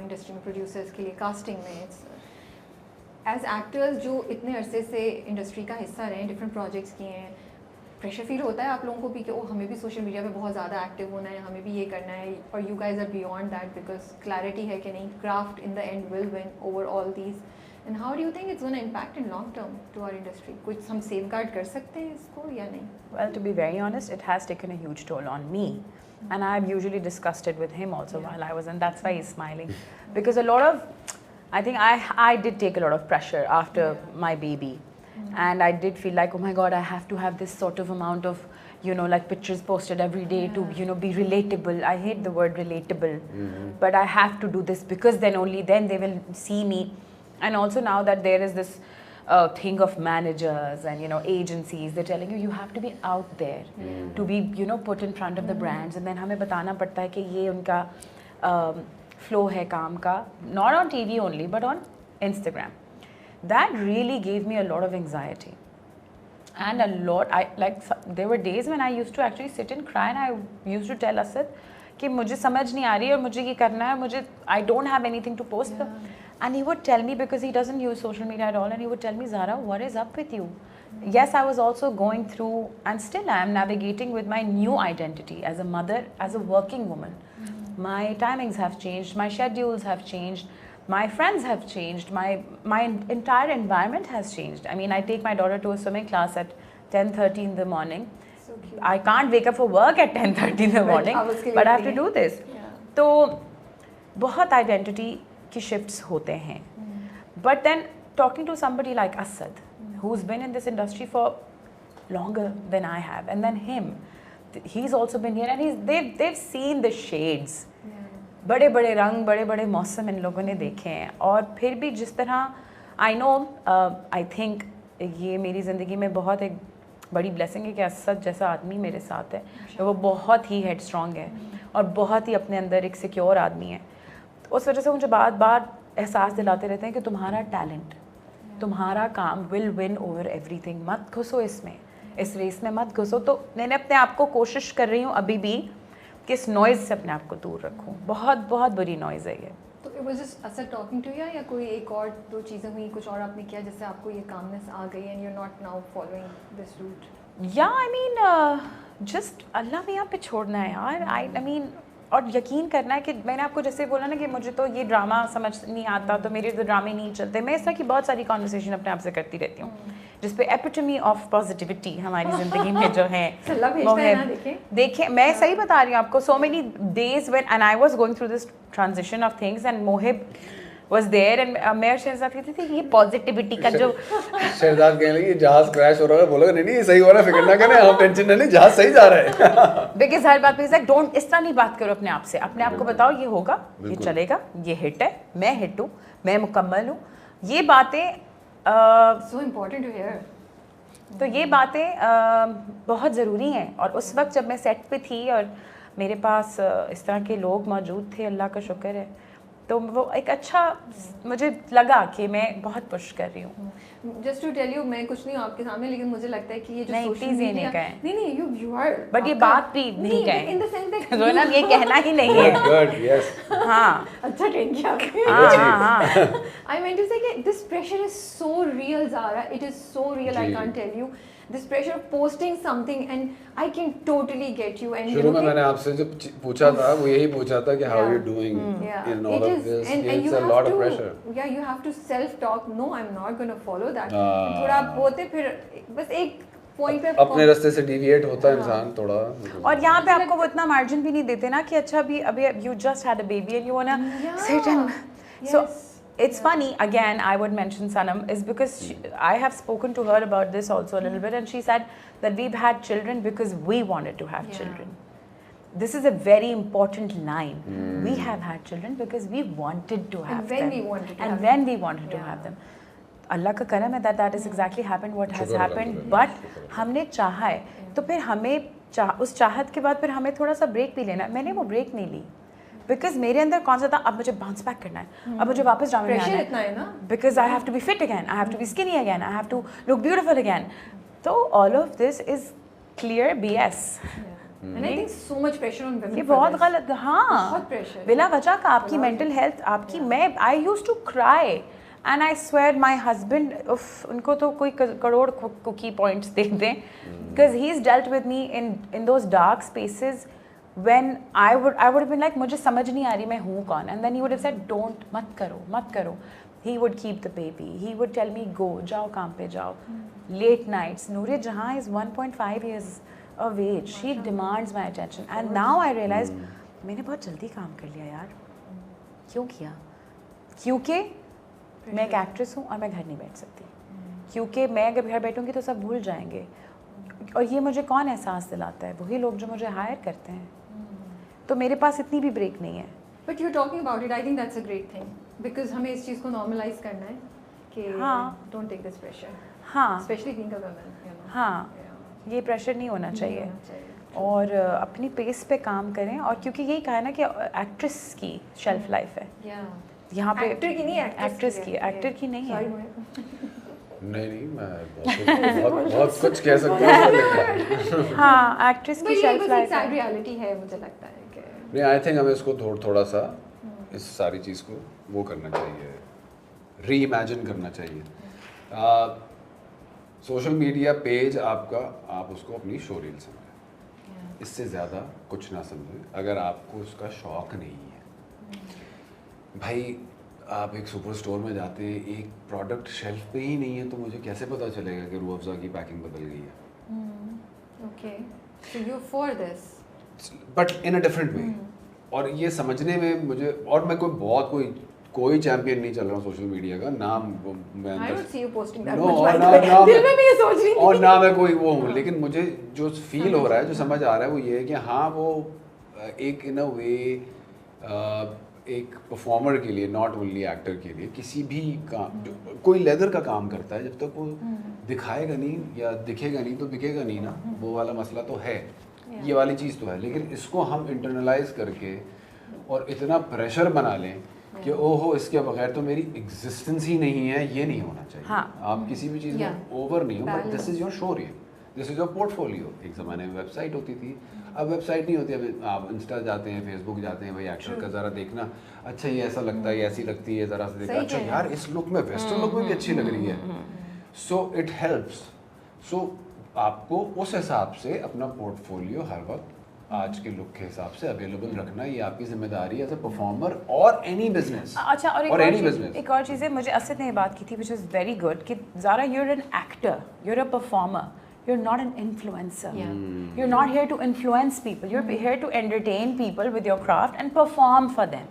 Industry میں producers کے لیے کاسٹنگ میں. ایز ایکٹرز جو اتنے عرصے سے انڈسٹری کا حصہ رہے ہیں, ڈفرینٹ پروجیکٹس کیے ہیں, پریشر فیل ہوتا ہے آپ لوگوں کو بھی کہ ہمیں بھی سوشل میڈیا پہ بہت زیادہ ایکٹیو ہونا ہے, ہمیں بھی یہ کرنا ہے, اور you guys are beyond that because clarity ہے کہ نہیں, craft in the end will win over all these. And how do you think it's gonna impact in long term to our industry? کچھ ہم سیف گارڈ کر سکتے ہیں اس کو یا نہیں؟ Well, to be very honest, it has taken a huge toll on me. And I've usually discussed it with him also while I was, and that's why he's smiling. Because a lot of, I think I did take a lot of pressure after my baby. And I did feel like, oh my God, I have to have this sort of amount of, you know, like pictures posted every day to, you know, be relatable. I hate the word relatable. But I have to do this because then only then they will see me. And also now that there is this thing of managers and, you know, agencies, they're telling you have to be out there to be, you know, put in front of the brands. And then hame batana padta hai ki ye unka flow hai kaam ka, not on TV only but on Instagram. That really gave me a lot of anxiety. And a lot, there were days when I used to actually sit and cry, and I used to tell Asad کہ مجھے سمجھ نہیں آ رہی ہے اور مجھے یہ کرنا ہے, مجھے I don't have anything to post. And he would tell me, because he doesn't use social media at all, and he would tell me, Zara, what is up with you? Yes, I was also going through, and still I am navigating with my new identity as a mother, as a working woman. My timings have changed, my schedules have changed, my friends have changed, my entire environment has changed. I mean, I take my daughter to a swimming class at 10:30 in the morning. I can't wake up for work at 10:30 in the morning, but I have to do this. تو بہت identity کی shifts ہوتے ہیں. But then talking to somebody like Asad, who's been in this industry for longer than I have, and then him, he's also been here, and they've seen the shades. بڑے بڑے رنگ, بڑے بڑے موسم ان لوگوں نے دیکھے ہیں. اور پھر بھی جس طرح I know, I think یہ میری زندگی میں بہت ایک بڑی بلیسنگ ہے کہ اسد جیسا آدمی میرے ساتھ ہے. وہ بہت ہی ہیڈ اسٹرانگ ہے اور بہت ہی اپنے اندر ایک سیکیور آدمی ہے. اس وجہ سے مجھے بار بار احساس دلاتے رہتے ہیں کہ تمہارا ٹیلنٹ, تمہارا کام ول ون اوور ایوری تھنگ. مت گھسو اس میں, اس ریس میں مت گھسو. تو میں نے اپنے آپ کو کوشش کر رہی ہوں ابھی بھی کہ اس نوائز سے اپنے آپ کو دور رکھوں. بہت بہت بری نوائز ہے یہ. تو it was just Asad talking to you, یا کوئی ایک اور دو چیزیں ہوئی, کچھ اور آپ نے کیا جس سے آپ کو یہ کامنس آ گئی and you are not now following this route? Yeah, I mean, just Allah میاں پہ چھوڑنا ہے یار. I mean, اور یقین کرنا ہے کہ میں نے آپ کو جیسے بولا نا کہ مجھے تو یہ ڈرامہ سمجھ نہیں آتا, تو میرے تو ڈرامے نہیں چلتے. میں اس طرح کی بہت ساری کانورسیشن اپنے آپ سے کرتی رہتی ہوں جس پہ ایپیٹمی آف پازیٹیوٹی ہماری زندگی میں جو ہے وہ ہے. دیکھیں, میں صحیح بتا رہی ہوں آپ کو. So many days when and I was going through this transition of things, and Mohib was there, and میں اور شہزاد کہتی تھی یہ پازیٹیوٹی کا جو شہزاد کہنے لگی جہاز کریش ہو رہا ہے, بولو گا نہیں صحیح ہو رہا ہے, فکر نہ کریں آپ, ٹینشن نہ لیں, جہاز صحیح جا رہا ہے. بیکاز ہر بات پہ ڈونٹ اس طرح نہیں بات کرو اپنے آپ سے. اپنے آپ کو بتاؤ یہ ہوگا, یہ چلے گا, یہ ہٹ ہے, میں ہٹ ہوں, میں مکمل ہوں. یہ باتیں سو امپورٹنٹ ٹو ہیئر. تو یہ باتیں بہت ضروری ہیں. اور اس وقت جب میں سیٹ پہ تھی اور میرے پاس اس طرح کے لوگ موجود تھے, اللہ کا شکر ہے, تو وہ ایک اچھا مجھے لگا کہ میں بہت پش کر رہی ہوں. جسٹ ٹو ٹیل یو, میں کچھ نہیں ہوں آپ کے سامنے, لیکن مجھے لگتا ہے کہ یہ جو نہیں پلیز یہ نہیں کہیں, نہیں یو آر, بٹ یہ بات بھی نہیں کہیں ان دی سینس دیٹ زینب یہ کہنا ہی نہیں ہے. گڈ یس, ہاں اچھا ٹرین کیا. ہاں I meant to say that this pressure is so real, Zara. It is so real. I can't tell you. This pressure of posting something, and I can totally get you. And شروع میں میں نے آپ سے جو پوچھا تھا وہ یہی پوچھا تھا کہ how are you doing in all of this. It's a lot of pressure. Yeah, you have to self talk. No, I'm not going to follow that. تھوڑا بولتے پھر بس ایک پوائنٹ پہ اپنے راستے سے ڈیویٹ ہوتا ہے انسان تھوڑا. اور یہاں پہ آپ کو وہ اتنا مارجن بھی نہیں دیتے نا کہ اچھا ابھی you just had a baby and you wanna sit and so it's funny, again I would mention Sanam is because I have spoken to her about this also a little bit, and she said that we've had children because we wanted to have children. This is a very important line. We have had children because we wanted to have them, and when we wanted to have them. اللہ کا کرم ہے that is exactly happened what has happened, but ہم نے چاہا ہے تو پھر ہمیں اس چاہت کے بعد پھر ہمیں تھوڑا سا بریک بھی لینا. میں نے وہ بریک نہیں لی بیکاز میرے اندر کون سا تھا, اب مجھے باؤنس بیک کرنا ہے, اب مجھے واپس ڈرامے میں آنا ہے, because I have to be fit again, I have to be skinny again, I have to look beautiful again. تو all of this is clear BS. And I think so much pressure on women. یہ بہت غلط. ہاں, بہت pressure. بلا وجہ کا آپ کی mental health, آپ کی, میں I used to cry and I swear my husband, ان کو تو کوئی کروڑ cookie points دے دیں, because he's dealt with me in those dark spaces when I would have been like مجھے سمجھ نہیں آ رہی میں ہوں کون, and then he would have said don't, مت کرو. He would keep the baby. He would tell me go, جاؤ کام پہ جاؤ. Late nights. Noor Jahan is 1.5 years of age. She demands my attention. And now I realized میں نے بہت جلدی کام کر لیا یار. کیوں کیا؟ کیونکہ میں ایک ایکٹریس ہوں اور میں گھر نہیں بیٹھ سکتی. کیونکہ میں اگر گھر بیٹھوں گی تو سب بھول جائیں گے. اور یہ مجھے کون احساس دلاتا ہے؟ وہی لوگ جو مجھے ہائر کرتے ہیں. تو میرے پاس اتنی بھی بریک نہیں ہے. But you're talking about it. I think that's a great thing. Because ہمیں اس چیز کو normalize کرنا ہے کہ don't take this pressure. ہاں. Especially being a woman, you know. ہاں. یہ پریشر نہیں ہونا چاہیے. اور اپنی پیس پہ کام کریں. اور کیونکہ یہی کہا ہے نا کہ ایکٹریس کی شیلف لائف ہے. یہاں پہ ایکٹر کی نہیں, ایکٹریس کی, ایکٹر کی نہیں ہے. نہیں میں بہت کچھ کہہ سکتا ہوں. ہاں, ایکٹریس کی شیلف لائف ہے. ریالٹی ہے مجھے لگتا ہے کہ نہیں, آئی تھنک ہمیں اس کو تھوڑا سا اس ساری چیز کو وہ کرنا چاہیے, ری امیجن کرنا چاہیے. سوشل میڈیا پیج آپ کا, آپ اس کو اپنی شو ریل سمجھیں, اس سے زیادہ کچھ نہ سمجھیں. اگر آپ کو اس کا شوق نہیں ہے, بھائی آپ ایک سپر اسٹور میں جاتے ہیں, ایک پروڈکٹ شیلف پہ ہی نہیں ہے تو مجھے کیسے پتہ چلے گا کہ روح افزا کی پیکنگ بدل گئی ہے؟ Okay, so you for this but in a different way. اور یہ سمجھنے میں مجھے, اور میں کوئی چیمپئن نہیں چل رہا ہوں سوشل میڈیا کا, نام میں اور نہ میں کوئی وہ ہوں, لیکن مجھے جو فیل ہو رہا ہے, جو سمجھ آ رہا ہے وہ یہ ہے کہ ہاں وہ ایک ان اے وے ایک پرفارمر کے لیے, ناٹ اونلی ایکٹر کے لیے, کسی بھی کام, کوئی لیدر کا کام کرتا ہے, جب تک وہ دکھائے گا نہیں یا دکھے گا نہیں تو بکے گا نہیں نا. وہ والا مسئلہ تو ہے, یہ والی چیز تو ہے. لیکن اس کو ہم انٹرنلائز کر کے اور اتنا پریشر بنا لیں کہ او ہو اس کے بغیر تو میری ایگزسٹنس ہی نہیں ہے, یہ نہیں ہونا چاہیے. آپ کسی بھی چیز میں اوور نہیں ہو, but this is your show reel, this is your portfolio. ایک زمانے میں ویب سائٹ ہوتی تھی, اب ویب سائٹ نہیں ہوتی. اب آپ انسٹا جاتے ہیں, فیس بک جاتے ہیں, بھائی ایکٹر کا ذرا دیکھنا, اچھا یہ ایسا لگتا ہے, یہ ایسی لگتی ہے, ذرا سے دیکھا, اچھا یار اس لک میں, ویسٹرن لک میں بھی اچھی لگ رہی ہے. So it helps. سو آپ کو اس حساب سے اپنا پورٹ فولیو ہر وقت آج کے لک کے حساب سے اویلیبل رکھنا, یہ آپ کی ذمہ داری ہے ایز اے پرفارمر اور اینی بزنس. اچھا, اور ایک اور چیز ہے, مجھے اسد نے یہ بات کی تھی which is very good, کہ زارا you're an actor, you're a performer, you're not an influencer. You're not here to influence people, you're here to entertain people with your craft and perform for them.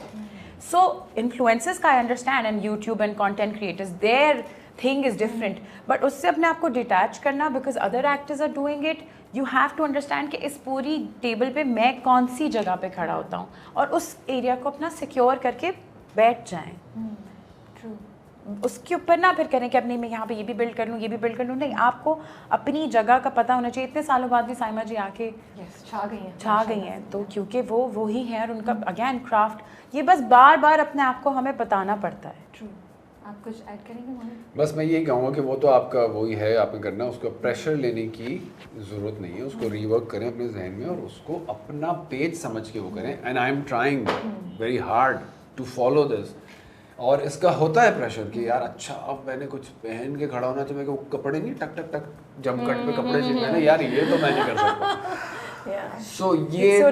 So influencers کا I understand, and YouTube and content creators, their thing is different, but اس سے اپنے آپ کو detach کرنا, because other actors are doing it, you have to understand کہ اس پوری table پہ میں کون سی جگہ پہ کھڑا ہوتا ہوں, اور اس ایریا کو اپنا سیکیور کر کے بیٹھ جائیں. اس کے اوپر نہ پھر کریں کہ اب نہیں میں یہاں پہ یہ بھی بلڈ کر لوں, یہ بھی بلڈ کر لوں. نہیں, آپ کو اپنی جگہ کا پتہ ہونا چاہیے. اتنے سالوں بعد بھی سائمہ جی آ کے چھا گئی ہیں, تو کیونکہ وہ وہی ہیں, اور ان کا اگین کرافٹ, یہ بس بار بار اپنے آپ کو ہمیں بتانا پڑتا ہے. آپ کچھ ایڈ کریں گے؟ بس میں یہی کہوں گا کہ وہ تو آپ کا وہی ہے, آپ نے کرنا, اس کو پریشر لینے کی ضرورت نہیں ہے. اس کو ری ورک کریں اپنے ذہن میں, اور اس کو اپنا پیج سمجھ کے وہ کریں. And I am trying very hard to follow this. اور اس کا ہوتا ہے پریشر کہ یار اچھا اب میں نے کچھ پہن کے کھڑا ہونا, تو میں کپڑے نہیں ٹک ٹک ٹک جمپ کٹ پہ کپڑے چیز میں, یار یہ تو میں نہیں کر سکتا. سو یہ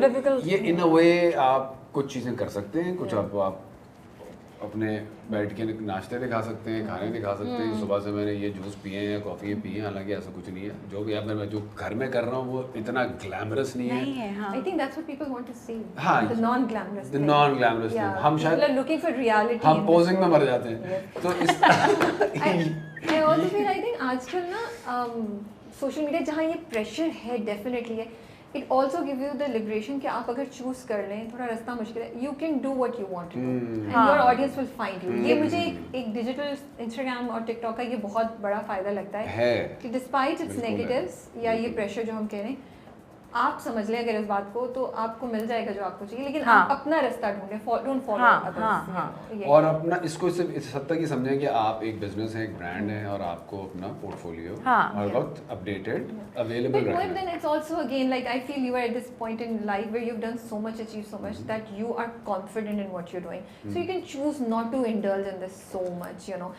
ان اے وے آپ کچھ چیزیں کر سکتے ہیں. کچھ آپ اپنے بیٹھ کے ناشتے دکھا سکتے ہیں, کھانے دکھا سکتے ہیں. صبح سے میں نے یہ جوس پیے ہیں, کافی پیے ہیں, حالانکہ ایسا کچھ نہیں ہے. جو بھی میں جو گھر میں کر رہا ہوں وہ اتنا گلیمرس نہیں ہے. I think that's what people want to see. ہاں, the non-glamorous the non-glamorous thing. ہم شاید looking for reality. ہم پوزنگ میں مر جاتے ہیں. تو اس I also feel, I think آج کل نا سوشل میڈیا جہاں یہ پریشر ہے ڈیفینیٹلی ہے, it also give you the liberation کہ آپ اگر چوز کر لیں, تھوڑا رستہ مشکل ہے, you can do what you want to do and your audience will find you. یہ مجھے ایک ڈیجیٹل انسٹاگرام اور ٹک ٹاک کا یہ بہت بڑا فائدہ لگتا ہے کہ ڈسپائٹ اٹس نیگیٹیوز یا یہ پریشر جو ہم کہہ رہے ہیں, آپ سمجھ لیں اگر اس بات کو تو آپ کو مل جائے گا جو آپ کو چاہیے, لیکن ہاں. آپ اپنا رستہ ڈھونڈیں, ڈونٹ فالو ہاں, ادرس. ہاں, ہاں. اور اپنا اس کو صرف اس حد تک ہی سمجھیں کہ آپ ایک بزنس ہے, ایک برانڈ ہے, اور آپ کو اپنا پورٹ فولیو ہر وقت اپڈیٹڈ اویلیبل But رکھنا then it's also again like I feel you are at this point in life where you've done so much, achieved so much that you are confident in what you're doing. So you can choose not to indulge in this so much, you know.